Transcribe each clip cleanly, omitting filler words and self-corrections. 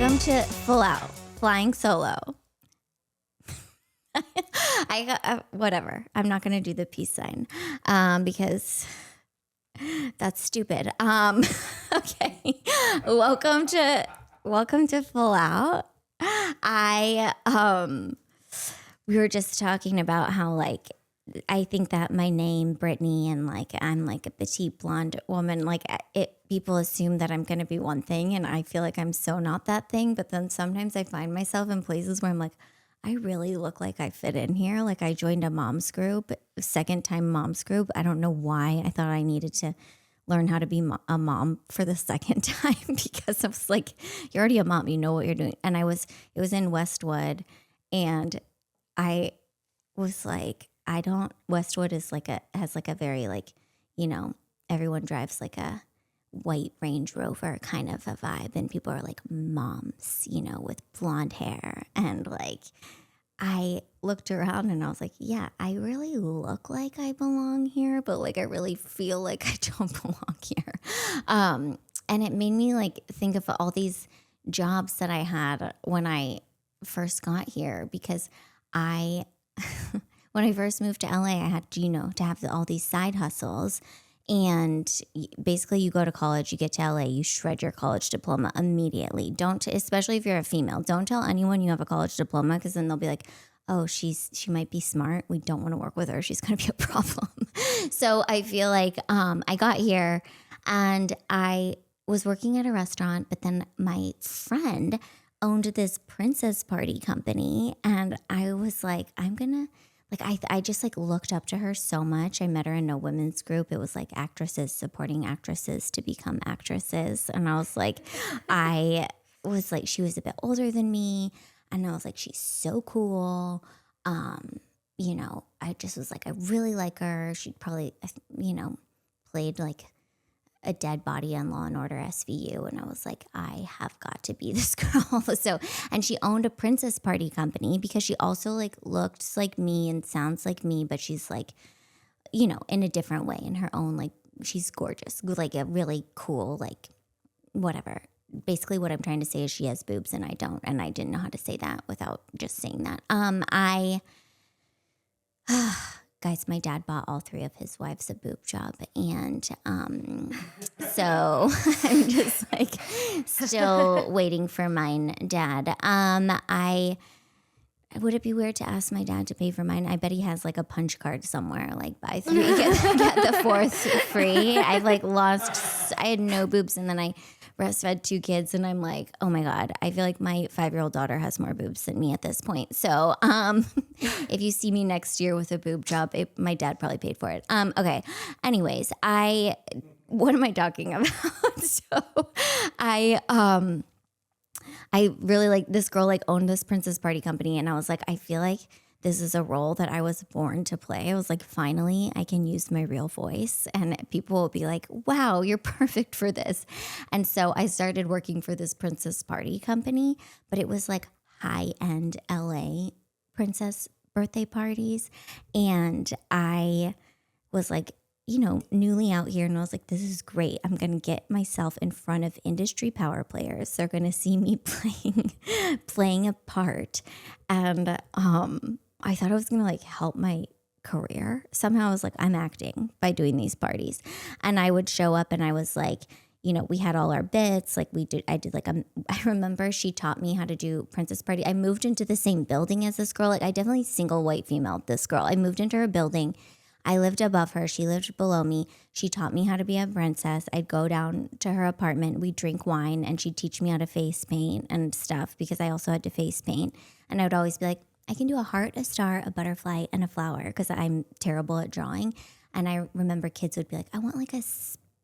Welcome to Full Out, Flying Solo. I got, whatever. I'm not going to do the peace sign because that's stupid. Okay. Welcome to Full Out. We were just talking about how like I think that my name Brittany and like I'm like a petite blonde woman, like people assume that I'm going to be one thing, and I feel like I'm so not that thing. But then sometimes I find myself in places where I'm like, I really look like I fit in here. Like I joined a mom's group, second time mom's group. I don't know why. I thought I needed to learn how to be a mom for the second time because I was like, you're already a mom, you know what you're doing. And it was in Westwood, and I was like, Westwood is has like a very like, you know, everyone drives like a white Range Rover kind of a vibe, and people are like moms, you know, with blonde hair. And like, I looked around and I was like, yeah, I really look like I belong here, but like I really feel like I don't belong here. And it made me like think of all these jobs that I had when I first got here, because when I first moved to LA, I had, you know, to have all these side hustles. And basically you go to college, you get to LA, you shred your college diploma immediately. Especially if you're a female, don't tell anyone you have a college diploma, because then they'll be like, oh, she might be smart. We don't want to work with her. She's going to be a problem. So I feel like I got here and I was working at a restaurant, but then my friend owned this princess party company. And I was like, I just like looked up to her so much. I met her in a women's group. It was like actresses supporting actresses to become actresses. And I was like, she was a bit older than me. And I was like, she's so cool. You know, I just was like, I really like her. She'd probably, you know, played like a dead body on Law and Order SVU. And I was like, I have got to be this girl. And she owned a princess party company because she also like looks like me and sounds like me, but she's like, you know, in a different way, in her own, like, she's gorgeous, like a really cool, like, whatever. Basically what I'm trying to say is she has boobs and I don't, and I didn't know how to say that without just saying that. Guys, my dad bought all three of his wives a boob job, and so I'm just like still waiting for mine, Dad. Would it be weird to ask my dad to pay for mine? I bet he has like a punch card somewhere, like buy three, get the fourth free. I had no boobs, and then I breastfed two kids, and I'm like, oh my God, I feel like my 5-year-old daughter has more boobs than me at this point. So if you see me next year with a boob job, my dad probably paid for it. Okay. Anyways, what am I talking about? So I really like this girl, like owned this princess party company. And I was like, I feel like this is a role that I was born to play. I was like, finally, I can use my real voice and people will be like, wow, you're perfect for this. And so I started working for this princess party company, but it was like high-end LA princess birthday parties. And I was like, you know, newly out here, and I was like, this is great. I'm going to get myself in front of industry power players. They're going to see me playing a part. And I thought I was going to like help my career. Somehow I was like, I'm acting by doing these parties. And I would show up and I was like, you know, we had all our bits. Like I remember she taught me how to do princess party. I moved into the same building as this girl. Like I definitely single white female this girl. I moved into her building. I lived above her. She lived below me. She taught me how to be a princess. I'd go down to her apartment. We'd drink wine and she'd teach me how to face paint and stuff, because I also had to face paint. And I would always be like, I can do a heart, a star, a butterfly, and a flower, because I'm terrible at drawing. And I remember kids would be like, I want like a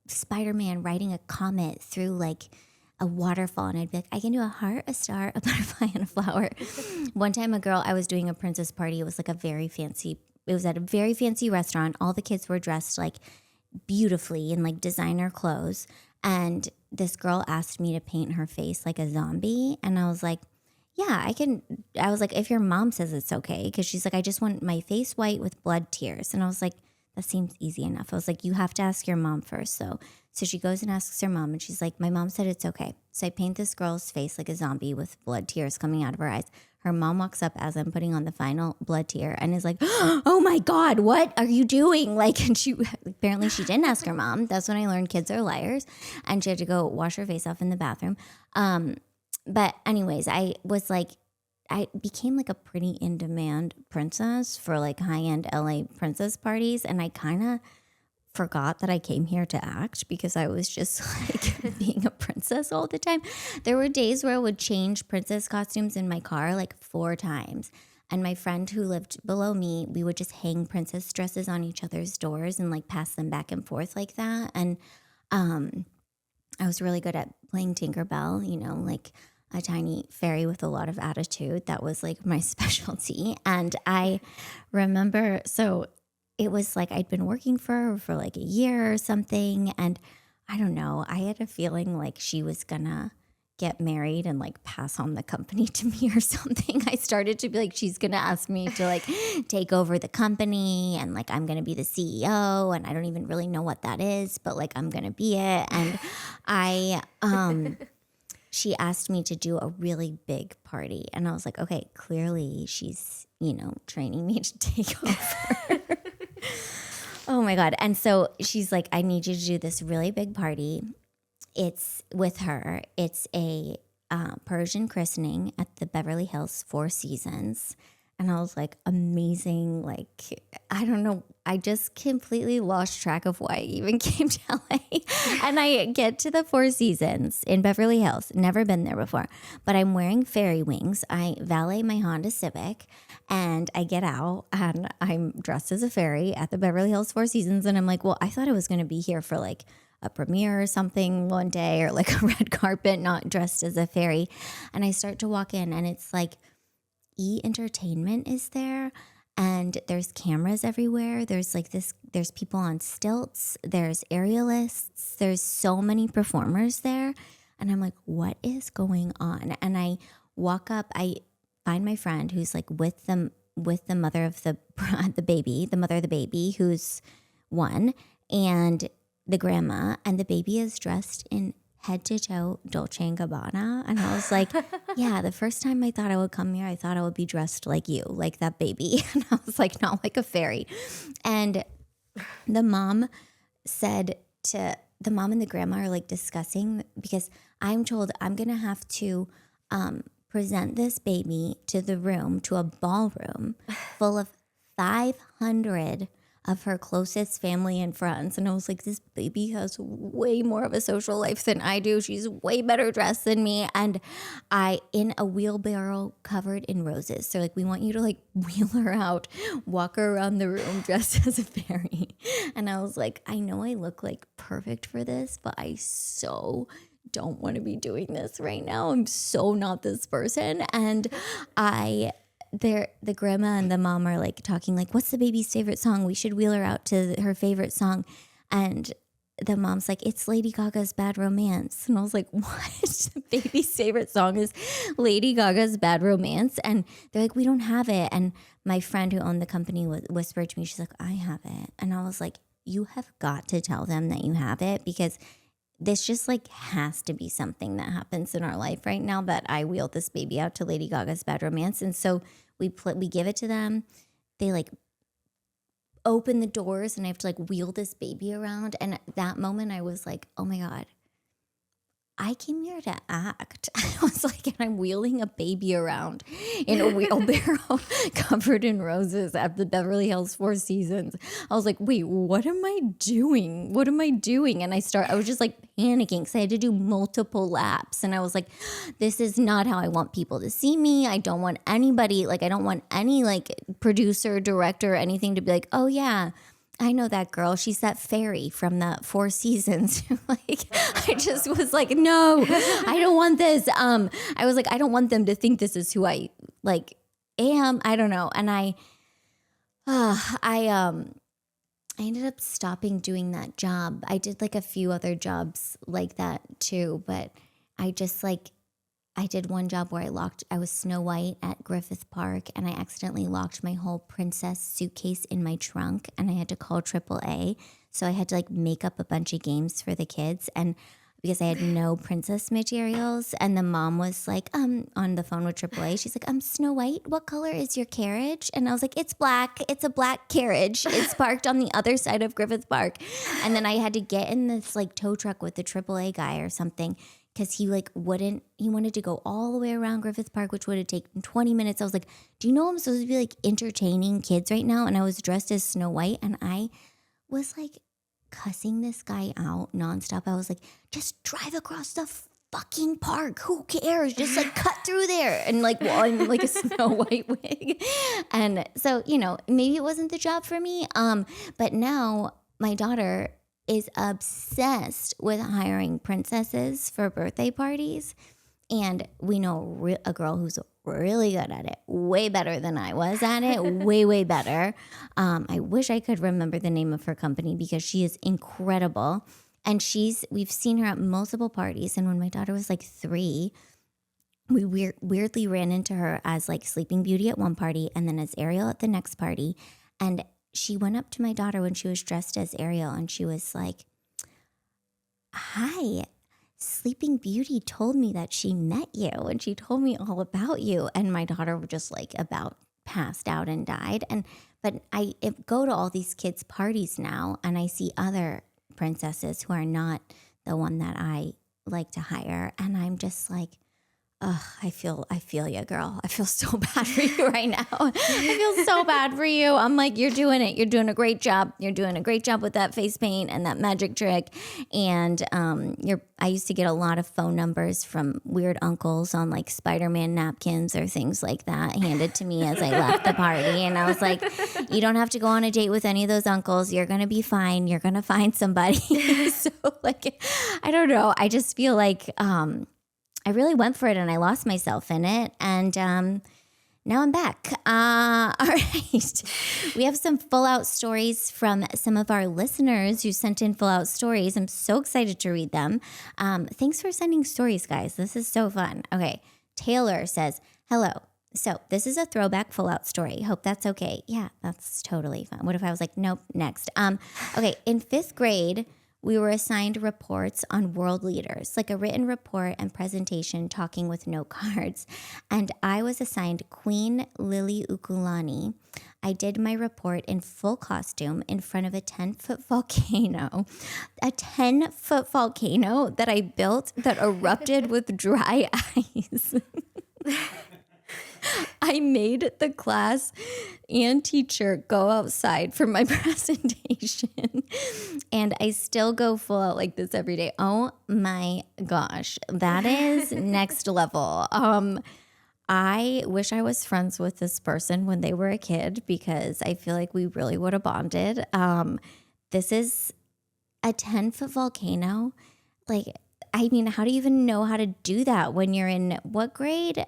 Spider-Man riding a comet through like a waterfall. And I'd be like, I can do a heart, a star, a butterfly, and a flower. One time I was doing a princess party. It was at a very fancy restaurant. All the kids were dressed like beautifully in like designer clothes. And this girl asked me to paint her face like a zombie. And I was like, yeah, I can. I was like, if your mom says it's okay. Because she's like, I just want my face white with blood tears. And I was like, that seems easy enough. I was like, you have to ask your mom first. So she goes and asks her mom, and she's like, my mom said it's okay. So I paint this girl's face like a zombie with blood tears coming out of her eyes. Her mom walks up as I'm putting on the final blood tear and is like, oh my God, what are you doing? Like, and she apparently she didn't ask her mom. That's when I learned kids are liars. And she had to go wash her face off in the bathroom. But anyways, I became like a pretty in-demand princess for like high-end LA princess parties. And I kind of forgot that I came here to act because I was just like being a princess all the time. There were days where I would change princess costumes in my car like 4 times. And my friend who lived below me, we would just hang princess dresses on each other's doors and like pass them back and forth like that. And I was really good at playing Tinkerbell, you know, like a tiny fairy with a lot of attitude. That was like my specialty. And I remember, so it was like I'd been working for her for like a year or something. And I don't know, I had a feeling like she was gonna get married and like pass on the company to me or something. I started to be like, she's gonna ask me to like take over the company and like I'm gonna be the CEO and I don't even really know what that is, but like I'm gonna be it. And she asked me to do a really big party. And I was like, okay, clearly she's, you know, training me to take over. Oh my God. And so she's like, I need you to do this really big party. It's with her. It's a Persian christening at the Beverly Hills Four Seasons. And I was like, amazing. Like, I don't know. I just completely lost track of why I even came to LA. And I get to the Four Seasons in Beverly Hills. Never been there before. But I'm wearing fairy wings. I valet my Honda Civic. And I get out and I'm dressed as a fairy at the Beverly Hills Four Seasons. And I'm like, well, I thought I was going to be here for like a premiere or something one day or like a red carpet, not dressed as a fairy. And I start to walk in and it's like, entertainment is there and there's cameras everywhere. There's like this, there's people on stilts, there's aerialists, there's so many performers there. And I'm like, what is going on? And I walk up, I find my friend who's like with the mother of the baby, the mother of the baby who's 1, and the grandma, and the baby is dressed in head to toe Dolce & Gabbana. And I was like, yeah, the first time I thought I would come here, I thought I would be dressed like you, like that baby. And I was like, not like a fairy. And the mom and the grandma are like discussing, because I'm told I'm going to have to present this baby to a ballroom full of 500 of her closest family and friends. And I was like, this baby has way more of a social life than I do. She's way better dressed than me. And in a wheelbarrow covered in roses. So like, we want you to like wheel her out, walk her around the room dressed as a fairy. And I was like, I know I look like perfect for this, but I so don't want to be doing this right now. I'm so not this person. And the grandma and the mom are like talking like, what's the baby's favorite song? We should wheel her out to her favorite song. And the mom's like, it's Lady Gaga's Bad Romance. And I was like, what? The baby's favorite song is Lady Gaga's Bad Romance? And they're like, we don't have it. And my friend who owned the company whispered to me, she's like, I have it. And I was like, you have got to tell them that you have it, because this just like has to be something that happens in our life right now, that I wheeled this baby out to Lady Gaga's Bad Romance. And so we give it to them. They like open the doors and I have to like wheel this baby around. And at that moment I was like, oh my God, I came here to act. I was like, and I'm wheeling a baby around in a wheelbarrow covered in roses at the Beverly Hills Four Seasons. I was like, wait, what am I doing? What am I doing? And I was just like panicking because I had to do multiple laps. And I was like, this is not how I want people to see me. I don't want anybody, like, I don't want any like producer, director, anything to be like, oh yeah, I know that girl. She's that fairy from the Four Seasons. Like, I just was like, no, I don't want this. I was like, I don't want them to think this is who I like am. I don't know. And I ended up stopping doing that job. I did like a few other jobs like that too, but I just like, I did one job where I was Snow White at Griffith Park, and I accidentally locked my whole princess suitcase in my trunk, and I had to call AAA. So I had to like make up a bunch of games for the kids, and because I had no princess materials, and the mom was like, on the phone with AAA, she's like, Snow White, what color is your carriage? And I was like, it's black. It's a black carriage. It's parked on the other side of Griffith Park. And then I had to get in this like tow truck with the AAA guy or something, because he wanted to go all the way around Griffith Park, which would have taken 20 minutes. I was like, do you know I'm supposed to be like entertaining kids right now? And I was dressed as Snow White, and I was like cussing this guy out nonstop. I was like, just drive across the fucking park. Who cares? Just like cut through there. And like, well, I'm like a Snow White wig. And so, maybe it wasn't the job for me. But now my daughter is obsessed with hiring princesses for birthday parties. And we know a girl who's really good at it, way better than I was at it, way, way better. I wish I could remember the name of her company because she is incredible. And we've seen her at multiple parties. And when my daughter was like 3, we weirdly ran into her as like Sleeping Beauty at one party and then as Ariel at the next party. And she went up to my daughter when she was dressed as Ariel, and she was like, hi, Sleeping Beauty told me that she met you and she told me all about you. And my daughter just like about passed out and died. But I go to all these kids' parties now, and I see other princesses who are not the one that I like to hire. And I'm just like, I feel you, girl. I feel so bad for you right now. I feel so bad for you. I'm like, you're doing it. You're doing a great job. You're doing a great job with that face paint and that magic trick. And I used to get a lot of phone numbers from weird uncles on like Spider-Man napkins or things like that handed to me as I left the party. And I was like, you don't have to go on a date with any of those uncles. You're going to be fine. You're going to find somebody. So like, I don't know. I just feel like, I really went for it and I lost myself in it. And now I'm back. All right. We have some full out stories from some of our listeners who sent in full out stories. I'm so excited to read them. Thanks for sending stories, guys. This is so fun. Okay. Taylor says, hello. So this is a throwback full out story. Hope that's okay. Yeah, that's totally fun. What if I was like, nope, next. Okay. In 5th grade, we were assigned reports on world leaders, like a written report and presentation talking with note cards. And I was assigned Queen Liliuokalani. I did my report in full costume in front of a 10-foot volcano, a 10-foot volcano that I built that erupted with dry ice. I made the class and teacher go outside for my presentation, and I still go full out like this every day. Oh my gosh, that is next level. I wish I was friends with this person when they were a kid because I feel like we really would have bonded. This is a 10-foot volcano. Like, I mean, how do you even know how to do that when you're in what grade?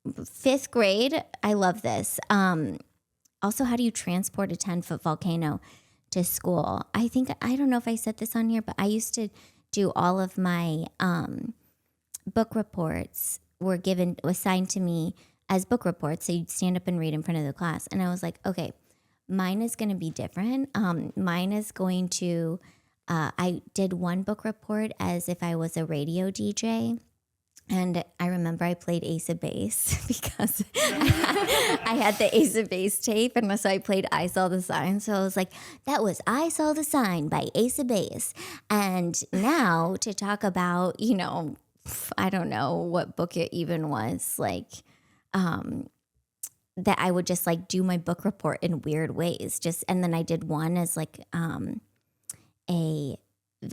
5th grade. I love this. Also, how do you transport a 10-foot volcano to school? I don't know if I said this on here, but I used to do all of my book reports were assigned to me as book reports. So you'd stand up and read in front of the class. And I was like, okay, mine is going to be different. Mine is going to, I did one book report as if I was a radio DJ. And I remember I played Ace of Base because I had the Ace of Base tape. And so I played I Saw the Sign. So I was like, that was I Saw the Sign by Ace of Base. And now to talk about, I don't know what book it even was, like that I would just like do my book report in weird ways. And then I did one as like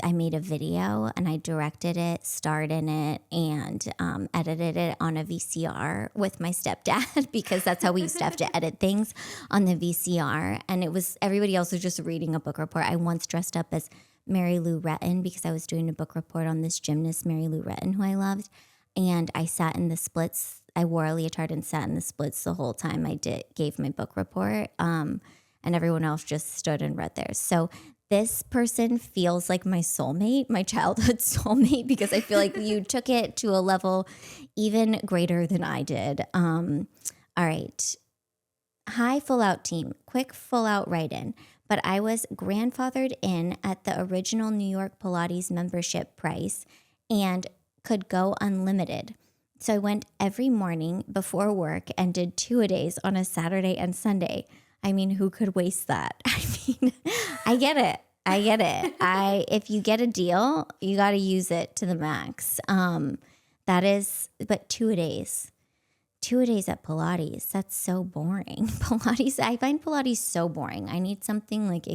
I made a video and I directed it, starred in it, and edited it on a VCR with my stepdad because that's how we used to have to edit things on the VCR. And everybody else was just reading a book report. I once dressed up as Mary Lou Retton because I was doing a book report on this gymnast, Mary Lou Retton, who I loved. And I sat in the splits. I wore a leotard and sat in the splits the whole time I gave my book report. And everyone else just stood and read theirs. So this person feels like my soulmate, my childhood soulmate, because I feel like you took it to a level even greater than I did. All right. Hi, Full Out team. Quick Full Out write-in. But I was grandfathered in at the original New York Pilates membership price and could go unlimited. So I went every morning before work and did 2-a-days on a Saturday and Sunday. I mean, who could waste that? I mean, I get it. If you get a deal, you got to use it to the max. But 2-a-days. 2-a-days at Pilates. That's so boring. Pilates, I find Pilates so boring. I need something like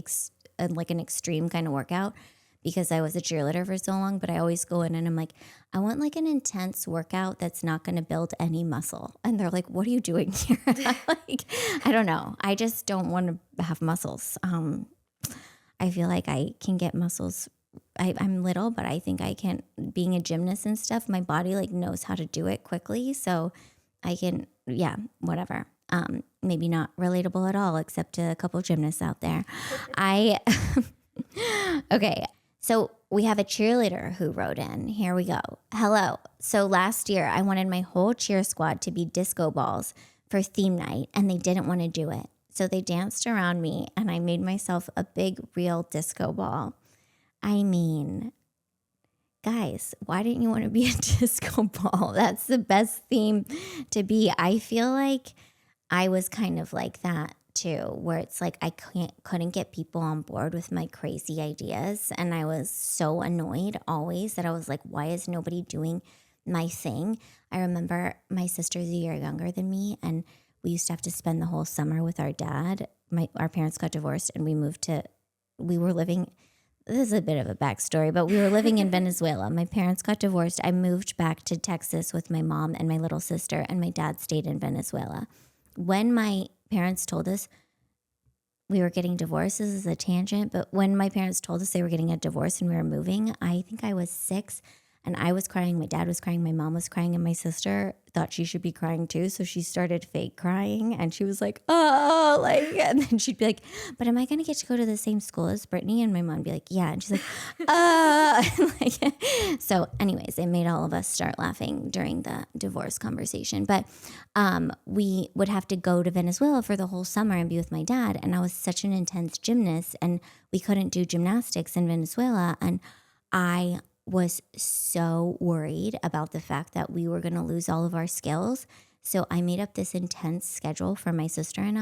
an extreme kind of workout because I was a cheerleader for so long, but I always go in and I'm like, I want like an intense workout that's not going to build any muscle. And they're like, what are you doing here? Like, I don't know. I just don't want to have muscles. I feel like I can get muscles. I'm little, but I think I can, being a gymnast and stuff, my body like knows how to do it quickly. So I can, whatever. Maybe not relatable at all, except to a couple gymnasts out there. Okay. So we have a cheerleader who wrote in. Here we go. Hello. So last year I wanted my whole cheer squad to be disco balls for theme night and they didn't want to do it. So they danced around me and I made myself a big real disco ball. I mean, guys, why didn't you want to be a disco ball? That's the best theme to be. I feel like I was kind of like that too, where it's like I couldn't get people on board with my crazy ideas. And I was so annoyed always that I was like, why is nobody doing my thing? I remember my sister's a year younger than me and we used to have to spend the whole summer with our dad. Our parents got divorced and we were living, this is a bit of a backstory, but we were living in Venezuela. My parents got divorced. I moved back to Texas with my mom and my little sister, and my dad stayed in Venezuela. When my parents told us we were getting divorced, this is a tangent, but when my parents told us they were getting a divorce and we were moving, I think I was 6 and I was crying. My dad was crying. My mom was crying. And my sister thought she should be crying too. So she started fake crying and she was like, oh, like, and then she'd be like, but am I going to get to go to the same school as Brittany? And my mom would be like, yeah. And she's like, so anyways, it made all of us start laughing during the divorce conversation. But we would have to go to Venezuela for the whole summer and be with my dad. And I was such an intense gymnast and we couldn't do gymnastics in Venezuela. And I was so worried about the fact that we were going to lose all of our skills. So I made up this intense schedule for my sister and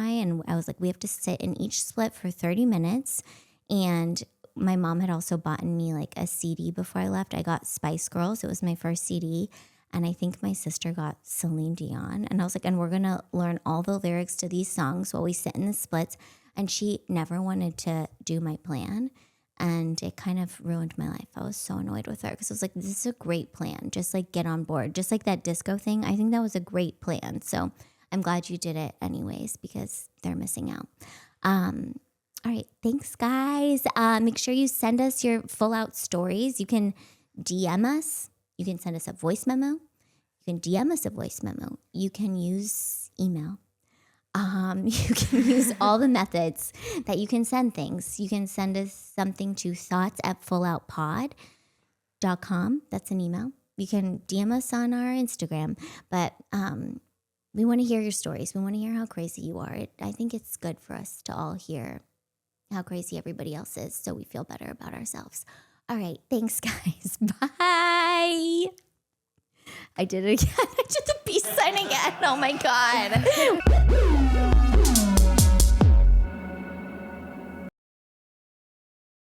I was like, we have to sit in each split for 30 minutes. And my mom had also bought me like a CD before I left. I got Spice Girls. It was my first CD. And I think my sister got Celine Dion. And I was like, and we're going to learn all the lyrics to these songs while we sit in the splits. And she never wanted to do my plan. And it kind of ruined my life. I was so annoyed with her because I was like, this is a great plan. Just like get on board. Just like that disco thing. I think that was a great plan. So I'm glad you did it anyways because they're missing out. All right. Thanks, guys. Make sure you send us your full out stories. You can DM us. You can send us a voice memo. You can DM us a voice memo. You can use email. You can use all the methods that you can send things. You can send us something to thoughts@fulloutpod.com. That's an email. You can DM us on our Instagram. But we want to hear your stories. We want to hear how crazy you are. I think it's good for us to all hear how crazy everybody else is so we feel better about ourselves. All right. Thanks, guys. Bye. I did it again. I did the peace sign again. Oh, my God.